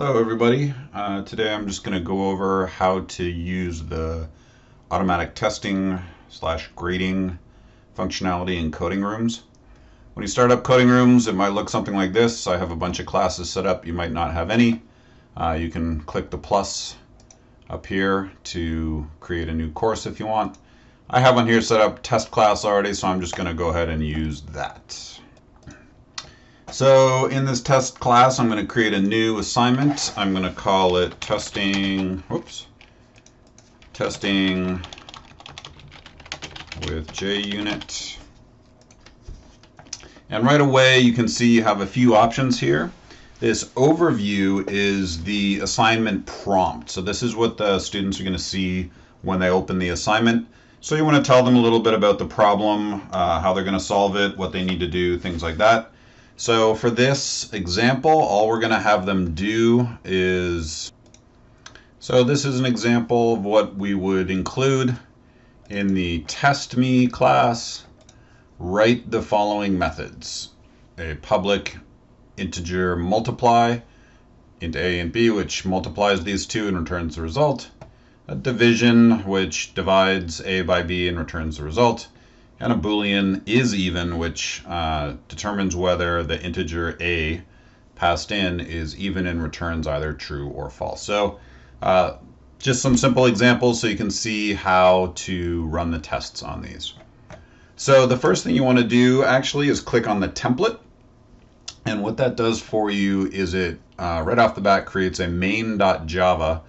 Hello everybody. Today I'm just going to go over how to use the automatic testing / grading functionality in CodingRooms. When you start up CodingRooms, it might look something like this. I have a bunch of classes set up. You might not have any. You can click the plus up here to create a new course if you want. I have one here set up, test class already, so I'm just going to go ahead and use that. So in this test class, I'm going to create a new assignment. I'm going to call it testing with JUnit. And right away, you can see you have a few options here. This overview is the assignment prompt. So this is what the students are going to see when they open the assignment. So you want to tell them a little bit about the problem, how they're going to solve it, what they need to do, things like that. So for this example, all we're going to have them do is, so this is an example of what we would include in the test me class. Write the following methods: a public integer multiply into a and b, which multiplies these two and returns the result, a division, which divides a by b and returns the result, and a Boolean is even, which determines whether the integer a passed in is even and returns either true or false. So just some simple examples so you can see how to run the tests on these. So the first thing you want to do actually is click on the template. And what that does for you is it right off the bat creates a main.java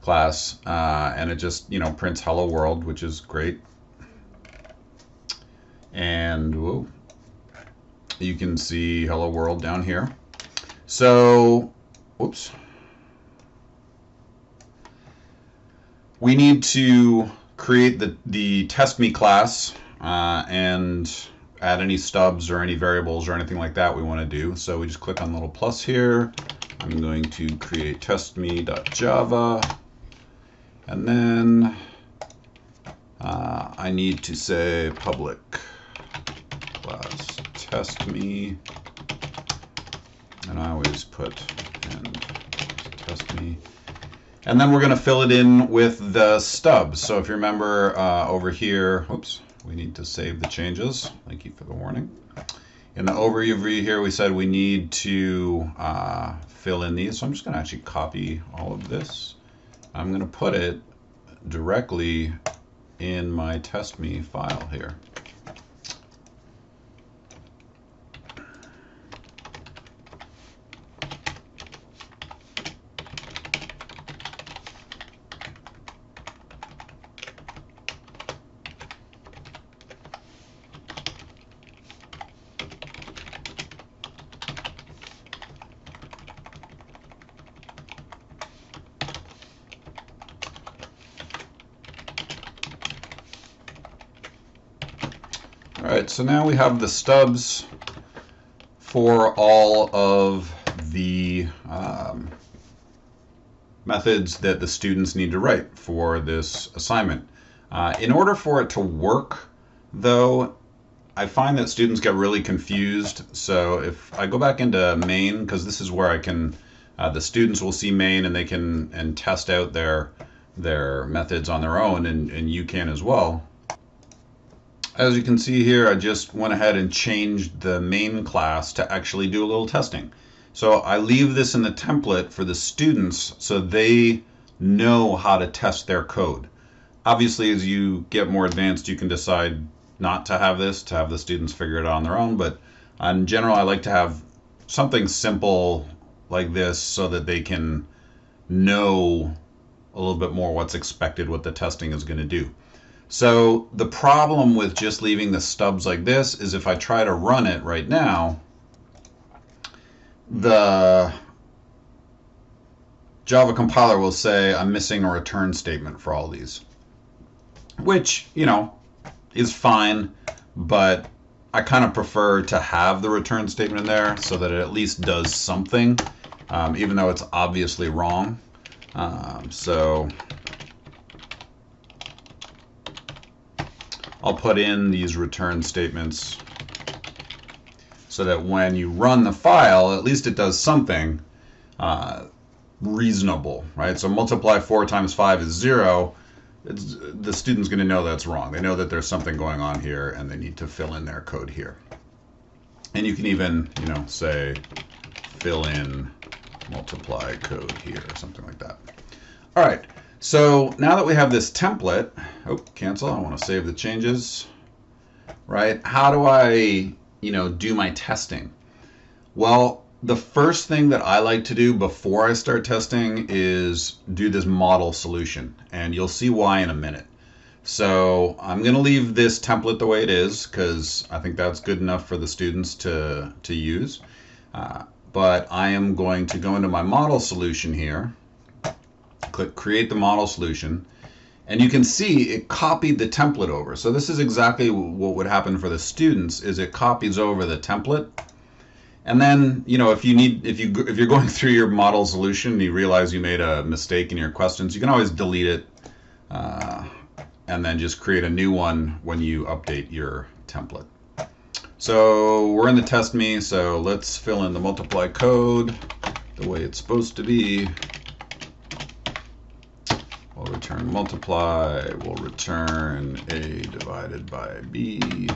class, and it just prints hello world, which is great. And whoa, you can see hello world down here. So, whoops. We need to create the test me class and add any stubs or any variables or anything like that we want to do. So we just click on the little plus here. I'm going to create testme.java, and then I need to say public class test me, and I always put and test me, and then we're going to fill it in with the stubs. So if you remember over here, oops, we need to save the changes. Thank you for the warning. In the overview here, we said we need to fill in these. So I'm just going to actually copy all of this. I'm going to put it directly in my test me file here. All right, so now we have the stubs for all of the methods that the students need to write for this assignment. In order for it to work, though, I find that students get really confused. So if I go back into main, because this is where I can, the students will see main and they can test out their methods on their own, and you can as well. As you can see here, I just went ahead and changed the main class to actually do a little testing. So I leave this in the template for the students so they know how to test their code. Obviously, as you get more advanced, you can decide not to have this, to have the students figure it out on their own. But in general, I like to have something simple like this so that they can know a little bit more what's expected, what the testing is going to do. So the problem with just leaving the stubs like this is if I try to run it right now, the Java compiler will say I'm missing a return statement for all these, which, is fine, but I kind of prefer to have the return statement in there so that it at least does something, even though it's obviously wrong. So I'll put in these return statements so that when you run the file, at least it does something. reasonable, right? So multiply 4 times 5 is 0. The student's going to know that's wrong. They know that there's something going on here, and they need to fill in their code here. And you can even, say fill in multiply code here or something like that. All right. So now that we have this template, cancel. I want to save the changes, right? How do I, do my testing? Well, the first thing that I like to do before I start testing is do this model solution, and you'll see why in a minute. So I'm going to leave this template the way it is because I think that's good enough for the students to use. But I am going to go into my model solution here, click create the model solution, and you can see it copied the template over. So this is exactly what would happen for the students, is it copies over the template. And then, if you're going through your model solution and you realize you made a mistake in your questions, you can always delete it and then just create a new one when you update your template. So we're in the test me, so let's fill in the multiply code the way it's supposed to be. We'll return multiply, we'll return A divided by B.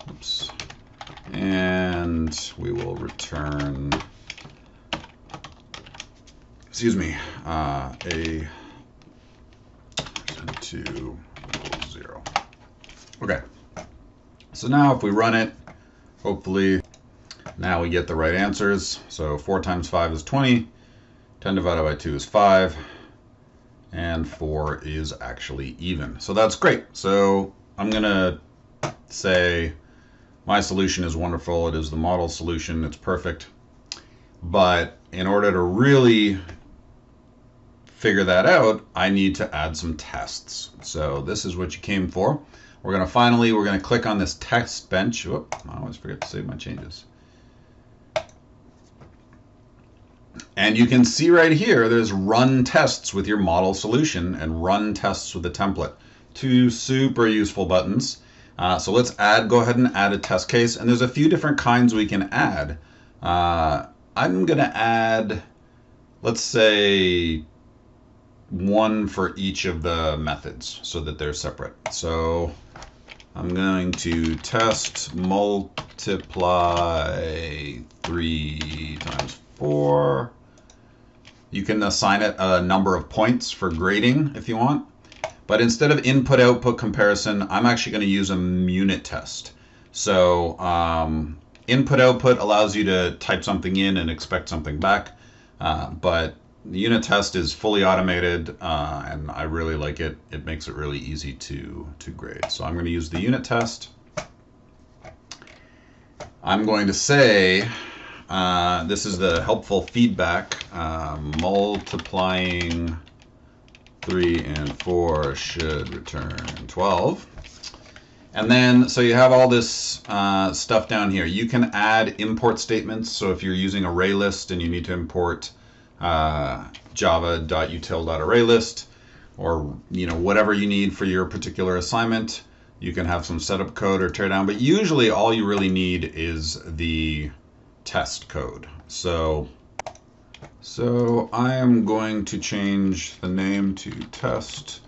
Oops. And we will return, A 2 equals 0. Okay. So now if we run it, hopefully now we get the right answers. So 4 times 5 is 20, 10 divided by 2 is 5, and 4 is actually even. So that's great. So I'm going to say my solution is wonderful. It is the model solution. It's perfect. But in order to really figure that out, I need to add some tests. So this is what you came for. We're going to click on this test bench. Whoop, I always forget to save my changes. And you can see right here, there's run tests with your model solution and run tests with the template. Two super useful buttons. So let's go ahead and add a test case. And there's a few different kinds we can add. I'm going to add, let's say, one for each of the methods so that they're separate. So I'm going to test multiply 3 times 4. You can assign it a number of points for grading if you want. But instead of input-output comparison, I'm actually going to use a unit test. So input-output allows you to type something in and expect something back. But the unit test is fully automated, and I really like it. It makes it really easy to grade. So I'm going to use the unit test. I'm going to say, this is the helpful feedback, multiplying 3 and 4 should return 12. And then, so you have all this stuff down here. You can add import statements. So if you're using array list and you need to import java.util.ArrayList, or whatever you need for your particular assignment, you can have some setup code or teardown. But usually all you really need is the test code. So I am going to change the name to test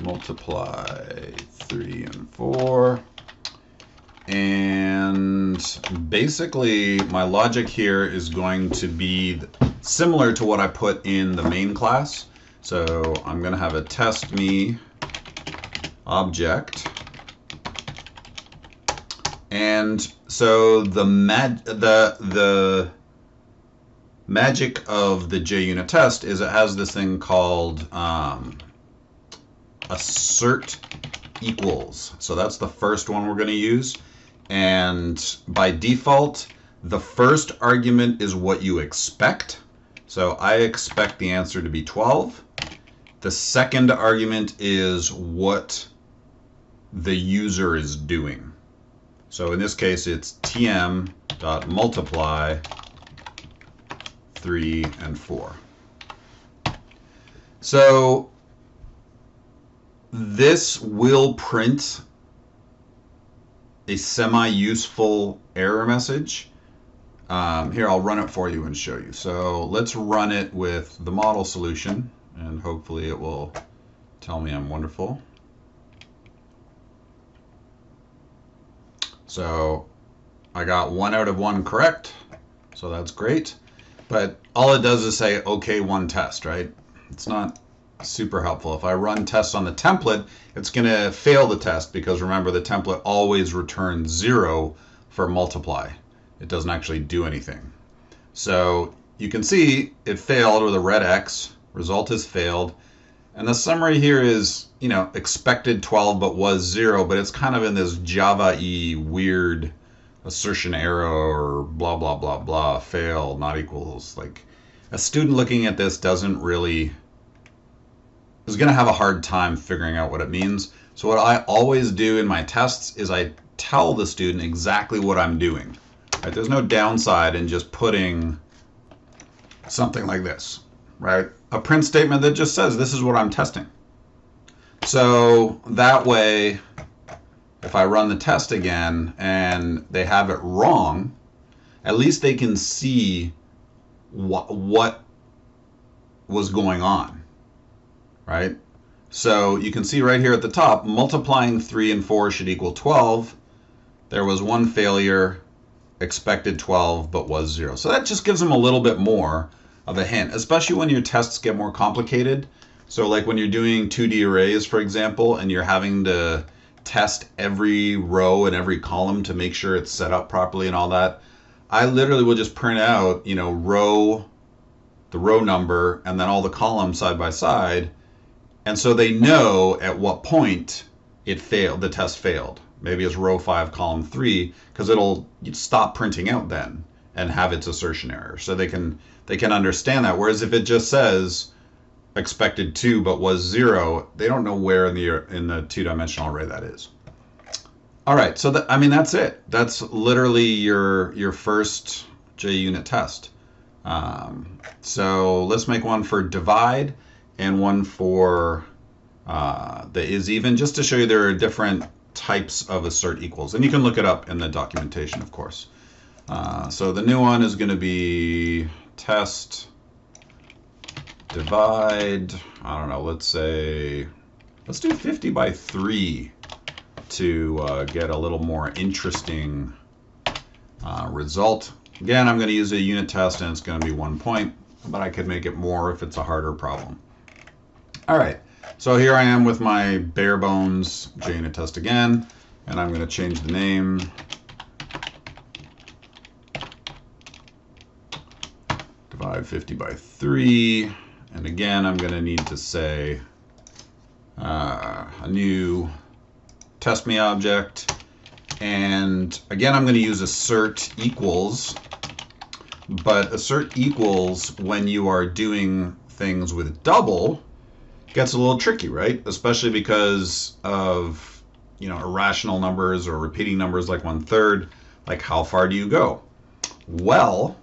multiply 3 and 4. And basically my logic here is going to be similar to what I put in the main class. So I'm going to have a test me object. And so the magic of the JUnit test is it has this thing called assert equals. So that's the first one we're going to use. And by default, the first argument is what you expect. So I expect the answer to be 12. The second argument is what the user is doing. So in this case, it's tm.multiply 3 and 4. So this will print a semi-useful error message Here, I'll run it for you and show you. So let's run it with the model solution, and hopefully it will tell me I'm wonderful. So I got 1 out of 1 correct, so that's great. But all it does is say, okay, 1 test, right? It's not super helpful. If I run tests on the template, it's going to fail the test because remember, the template always returns 0 for multiply. It doesn't actually do anything. So you can see it failed with a red X. Result is failed. And the summary here is, you know, expected 12 but was 0, but it's kind of in this Java-y weird assertion error or blah, blah, blah, blah, fail, not equals. Like a student looking at this is going to have a hard time figuring out what it means. So what I always do in my tests is I tell the student exactly what I'm doing. Right? There's no downside in just putting something like this, right? A print statement that just says, this is what I'm testing. So that way, if I run the test again and they have it wrong, at least they can see what was going on, right? So you can see right here at the top, multiplying 3 and 4 should equal 12. There was 1 failure, expected 12, but was 0. So that just gives them a little bit more of a hint, especially when your tests get more complicated. So like when you're doing 2D arrays, for example, and you're having to test every row and every column to make sure it's set up properly and all that, I literally will just print out, you know, the row number and then all the columns side by side. And so they know at what point it failed, the test failed. Maybe it's row 5, column 3, because it'll stop printing out then and have its assertion error. So they can understand that. Whereas if it just says expected 2 but was 0, they don't know where in the 2-dimensional array that is. All right, so that's it. That's literally your first JUnit test. So let's make one for divide and one for the is even, just to show you there are different types of assert equals. And you can look it up in the documentation, of course. So the new one is going to be test divide. I don't know, let's do 50 by 3 to get a little more interesting result. Again, I'm going to use a unit test and it's going to be 1 point, but I could make it more if it's a harder problem. All right, so here I am with my bare bones JUnit test again, and I'm going to change the name. Divide 50 by 3. And again, I'm going to need to say a new test me object. And again, I'm going to use assert equals. But assert equals, when you are doing things with double, gets a little tricky, right? Especially because of, you know, irrational numbers or repeating numbers like 1/3. Like, how far do you go? Well,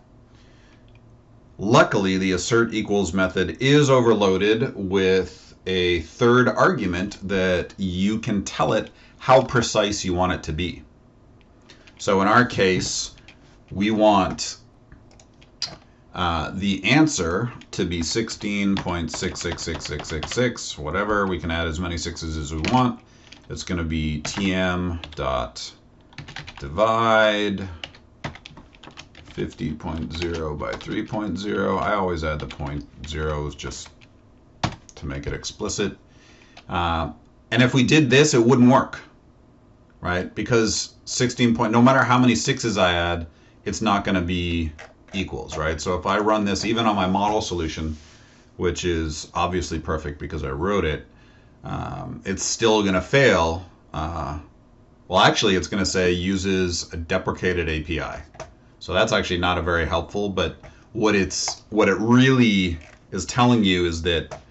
luckily, the assert equals method is overloaded with a third argument that you can tell it how precise you want it to be. So in our case, we want the answer to be 16.666666, whatever. We can add as many sixes as we want. It's going to be tm.divide 50.0 by 3.0. I always add the point zeros just to make it explicit. And if we did this, it wouldn't work, right? Because 16 point, no matter how many sixes I add, it's not going to be equals, right? So if I run this even on my model solution, which is obviously perfect because I wrote it, it's still going to fail. Well, actually, it's going to say uses a deprecated API. So that's actually not a very helpful, but what it really is telling you is that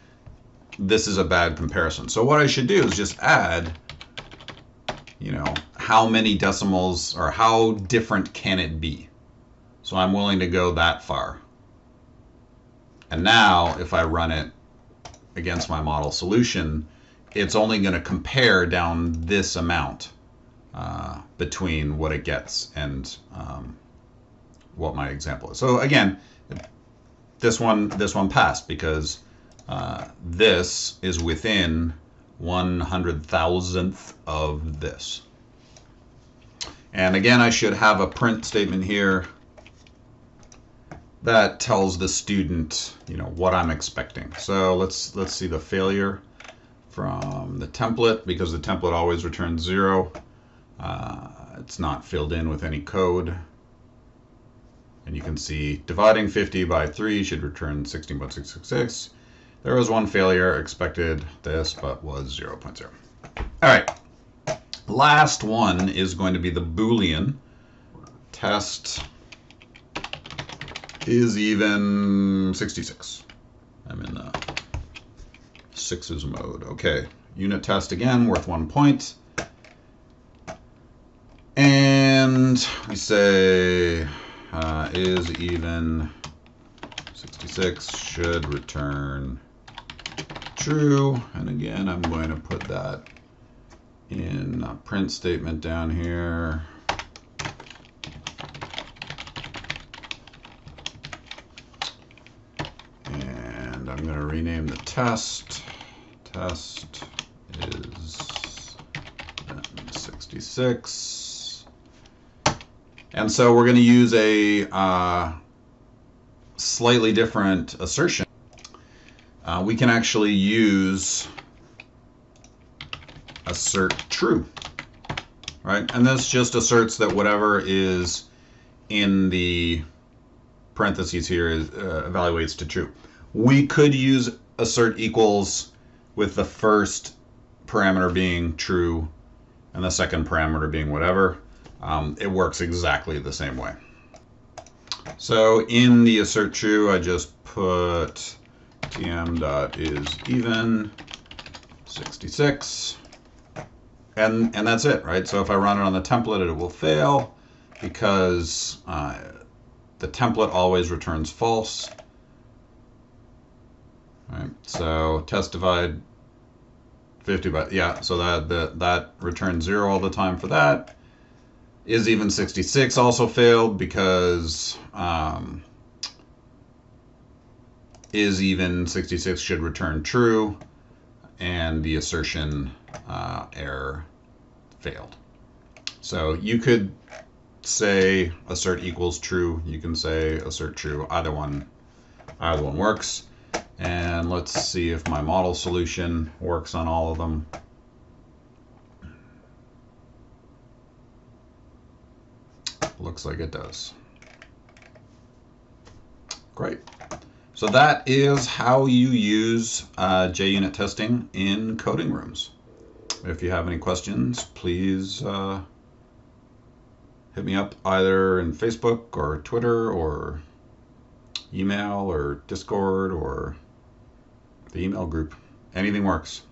this is a bad comparison. So what I should do is just add, you know, how many decimals or how different can it be? So I'm willing to go that far. And now if I run it against my model solution, it's only going to compare down this amount between what it gets and what my example is. So again, this one passed because this is within 100,000th of this. And again, I should have a print statement here that tells the student, what I'm expecting. So let's see the failure from the template, because the template always returns 0. It's not filled in with any code. And you can see dividing 50 by 3 should return 16.666. There was one failure, expected this, but was 0.0. All right. Last one is going to be the Boolean test is even 66. I'm in the sixes mode. Okay. Unit test again, worth 1 point. And we say is even 66 should return true. And again, I'm going to put that in a print statement down here. And I'm going to rename the test. Test is 66. And so we're going to use a slightly different assertion. We can actually use assert true, right? And this just asserts that whatever is in the parentheses here is evaluates to true. We could use assert equals with the first parameter being true and the second parameter being whatever. It works exactly the same way. So in the assert true, I just put tm.is even 66. And that's it, right? So if I run it on the template, it will fail because the template always returns false. Right? So test divide 50 by, yeah, so that returns 0 all the time for that. Is even 66 also failed because is even 66 should return true, and the assertion error failed. So you could say assert equals true. You can say assert true. Either one works. And let's see if my model solution works on all of them. Looks like it does. Great. So that is how you use JUnit testing in CodingRooms. If you have any questions, please hit me up either in Facebook or Twitter or email or Discord or the email group. Anything works.